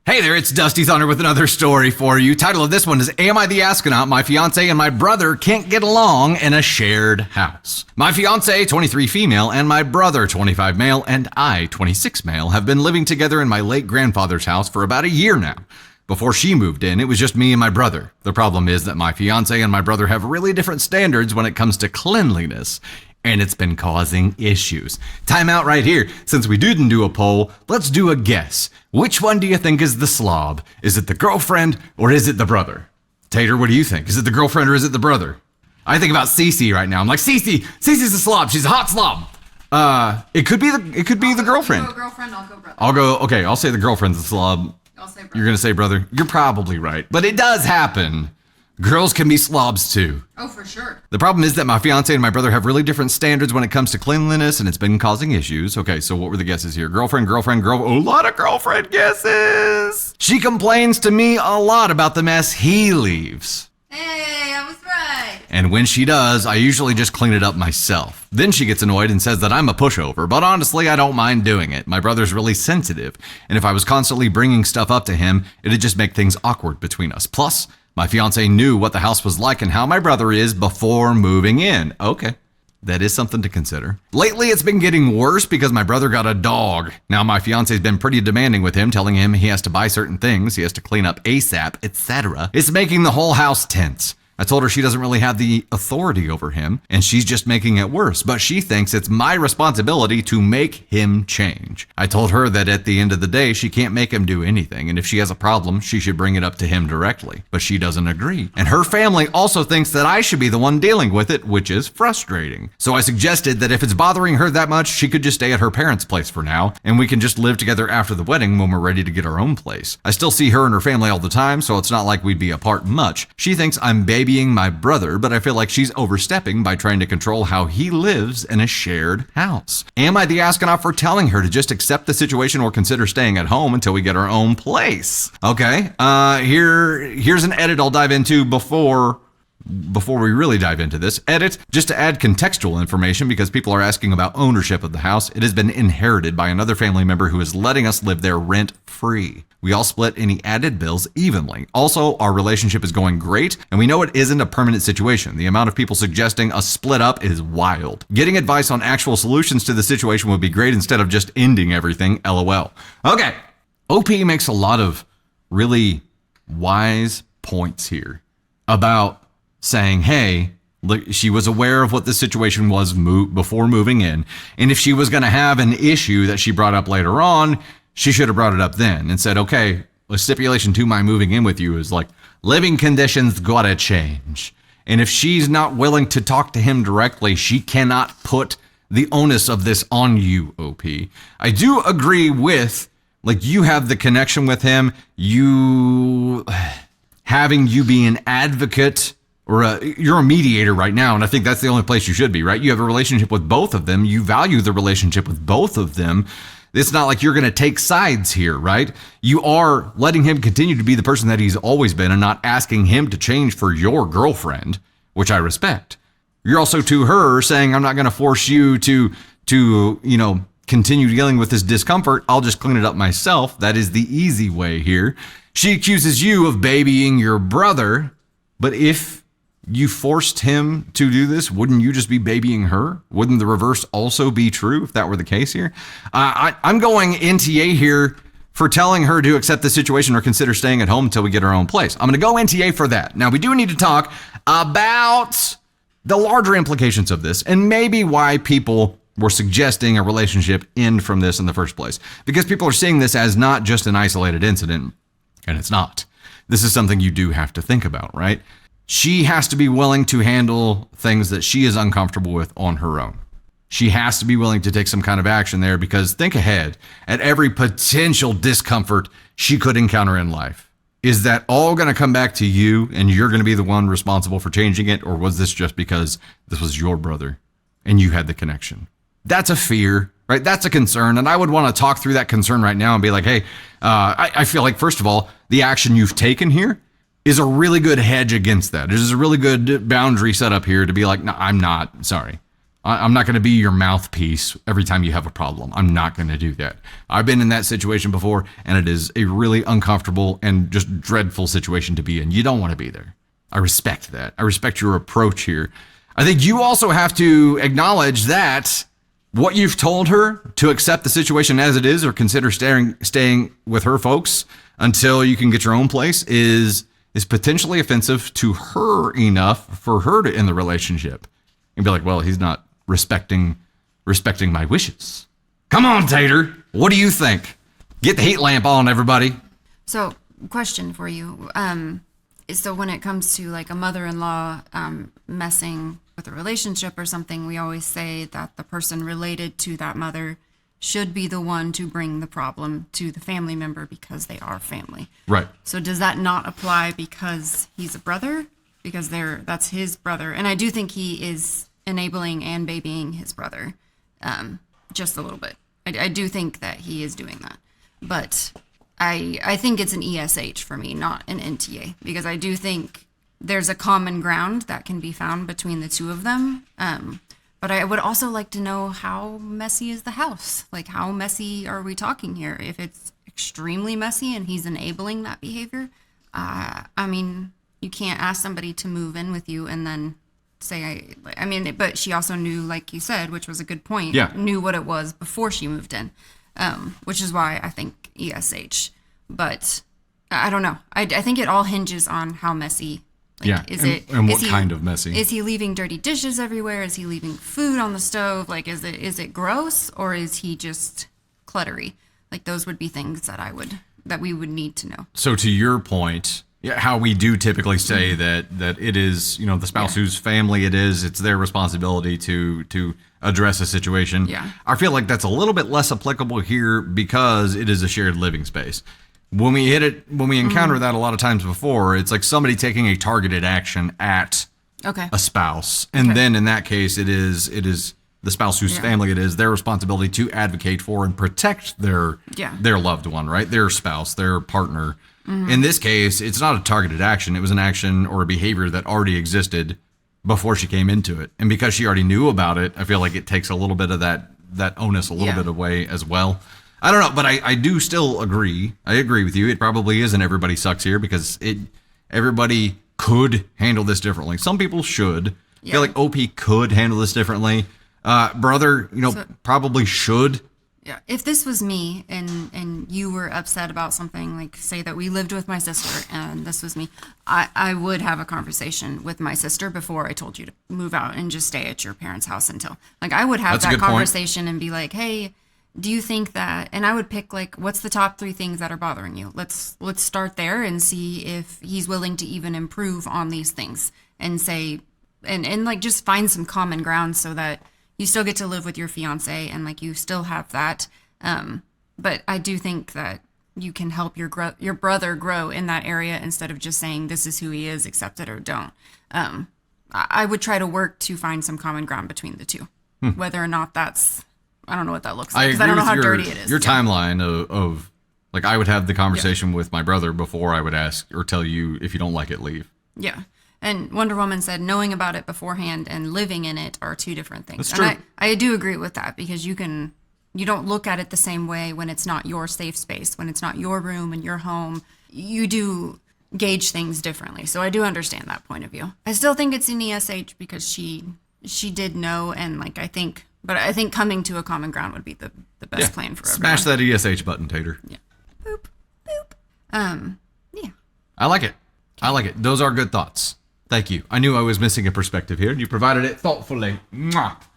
Hey there, it's Dusty Thunder with another story for you. Title of this one is Am I the Astronaut? My fiancé and my brother can't get along in a shared house. My fiancé, 23 female, and my brother, 25 male, and I, 26 male, have been living together in my late grandfather's house for about a year now. Before she moved in, it was just me and my brother. The problem is that my fiancé and my brother have really different standards when it comes to cleanliness, and it's been causing issues. Time out right here. Since we didn't do a poll, let's do a guess. Which one do you think is the slob? Is it the girlfriend or is it the brother? Tater, what do you think? Is it the girlfriend or is it the brother? I think about Cece right now. I'm like, Cece's a slob. She's a hot slob. It could be the girlfriend. You go girlfriend, I'll go brother. Okay, I'll say the girlfriend's the slob. I'll say brother. You're gonna say brother? You're probably right, but it does happen. Girls can be slobs too. Oh, for sure. The problem is that my fiance and my brother have really different standards when it comes to cleanliness, and it's been causing issues. Okay, so what were the guesses here? Girlfriend, a lot of girlfriend guesses. She complains to me a lot about the mess he leaves. Hey, I was right. And when she does, I usually just clean it up myself. Then she gets annoyed and says that I'm a pushover, but honestly, I don't mind doing it. My brother's really sensitive, and if I was constantly bringing stuff up to him, it'd just make things awkward between us. Plus, my fiance knew what the house was like and how my brother is before moving in. Okay, that is something to consider. Lately, it's been getting worse because my brother got a dog. Now, my fiance's been pretty demanding with him, telling him he has to buy certain things, he has to clean up ASAP, etc. It's making the whole house tense. I told her she doesn't really have the authority over him, and she's just making it worse, but she thinks it's my responsibility to make him change. I told her that at the end of the day, she can't make him do anything, and if she has a problem, she should bring it up to him directly, but she doesn't agree. And her family also thinks that I should be the one dealing with it, which is frustrating. So I suggested that if it's bothering her that much, she could just stay at her parents' place for now, and we can just live together after the wedding when we're ready to get our own place. I still see her and her family all the time, so it's not like we'd be apart much. She thinks I'm babying my brother, but I feel like she's overstepping by trying to control how he lives in a shared house. Am I the astronaut for telling her to just accept the situation or consider staying at home until we get our own place? Okay, here's an edit I'll dive into before we really dive into this. Edit, just to add contextual information because people are asking about ownership of the house. It has been inherited by another family member who is letting us live there rent-free. We all split any added bills evenly. Also, our relationship is going great, and we know it isn't a permanent situation. The amount of people suggesting a split up is wild. Getting advice on actual solutions to the situation would be great instead of just ending everything, LOL. Okay, OP makes a lot of really wise points here about saying, hey, look, she was aware of what the situation was before moving in, and if she was going to have an issue that she brought up later on, she should have brought it up then and said, okay, a stipulation to my moving in with you is like, living conditions gotta change. And if she's not willing to talk to him directly, she cannot put the onus of this on you, OP. I do agree with, like, you have the connection with him, having you be an advocate, or you're a mediator right now, and I think that's the only place you should be, right? You have a relationship with both of them. You value the relationship with both of them. It's not like you're going to take sides here, right? You are letting him continue to be the person that he's always been and not asking him to change for your girlfriend, which I respect. You're also to her saying, I'm not going to force you to continue dealing with this discomfort. I'll just clean it up myself. That is the easy way here. She accuses you of babying your brother, but if you forced him to do this, wouldn't you just be babying her? Wouldn't the reverse also be true if that were the case here? I'm going NTA here for telling her to accept the situation or consider staying at home until we get our own place. I'm going to go NTA for that. Now, we do need to talk about the larger implications of this and maybe why people were suggesting a relationship end from this in the first place. Because people are seeing this as not just an isolated incident, and it's not. This is something you do have to think about, right? She has to be willing to handle things that she is uncomfortable with on her own. She has to be willing to take some kind of action there because think ahead at every potential discomfort she could encounter in life. Is that all going to come back to you and you're going to be the one responsible for changing it? Or was this just because this was your brother and you had the connection? That's a fear, right? That's a concern. And I would want to talk through that concern right now and be like, hey, I feel like, first of all, the action you've taken here is a really good hedge against that. There's a really good boundary set up here to be like, no, I'm not, sorry. I'm not going to be your mouthpiece every time you have a problem. I'm not going to do that. I've been in that situation before, and it is a really uncomfortable and just dreadful situation to be in. You don't want to be there. I respect that. I respect your approach here. I think you also have to acknowledge that what you've told her to accept the situation as it is or consider staying with her folks until you can get your own place is potentially offensive to her enough for her to end the relationship and be like, well, he's not respecting my wishes. Come on, Tater. What do you think? Get the heat lamp on, everybody. So, question for you. So when it comes to like a mother-in-law messing with a relationship or something, we always say that the person related to that mother should be the one to bring the problem to the family member because they are family. Right. So does that not apply because he's a brother? Because that's his brother. And I do think he is enabling and babying his brother just a little bit. I do think that he is doing that. But I think it's an ESH for me, not an NTA, because I do think there's a common ground that can be found between the two of them. But I would also like to know, how messy is the house? Like, how messy are we talking here? If it's extremely messy and he's enabling that behavior, I mean, you can't ask somebody to move in with you and then say, but she also knew, like you said, which was a good point, knew what it was before she moved in, which is why I think ESH. But I don't know. I think it all hinges on how messy. Like, and what kind of messy? Is he leaving dirty dishes everywhere? Is he leaving food on the stove? Like, is it gross, or is he just cluttery? Like, those would be things that we would need to know. So to your point, how we do typically say that it is, the spouse whose family it is, it's their responsibility to address a situation. Yeah. I feel like that's a little bit less applicable here because it is a shared living space. When we encounter that a lot of times before, it's like somebody taking a targeted action at a spouse. And then in that case, it is the spouse whose family it is, their responsibility to advocate for and protect their loved one, right? Their spouse, their partner. Mm-hmm. In this case, it's not a targeted action. It was an action or a behavior that already existed before she came into it. And because she already knew about it, I feel like it takes a little bit of that onus a little bit away as well. I don't know, but I do still agree. I agree with you. It probably isn't everybody sucks here because everybody could handle this differently. Some people should. I feel like OP could handle this differently. Brother, probably should. Yeah. If this was me and you were upset about something, like say that we lived with my sister and this was me, I would have a conversation with my sister before I told you to move out and just stay at your parents' house until, like, I would have that conversation and be like, hey, do you think that, and I would pick, like, what's the top 3 things that are bothering you? Let's start there and see if he's willing to even improve on these things and say, and like just find some common ground so that you still get to live with your fiance and like you still have that. But I do think that you can help your brother grow in that area instead of just saying this is who he is, accept it or don't. I would try to work to find some common ground between the two, whether or not that's, I don't know what that looks like because I don't know how dirty it is. Your timeline of like, I would have the conversation with my brother before I would ask or tell you, if you don't like it, leave. Yeah. And Wonder Woman said knowing about it beforehand and living in it are 2 different things. That's true. And I do agree with that because you don't look at it the same way when it's not your safe space, when it's not your room and your home. You do gauge things differently. So I do understand that point of view. I still think it's an ESH because she did know, and like I think coming to a common ground would be the best plan for everyone. Smash that ESH button, Tater. Yeah. Boop. Boop. Yeah. I like it. I like it. Those are good thoughts. Thank you. I knew I was missing a perspective here, and you provided it thoughtfully. Mwah.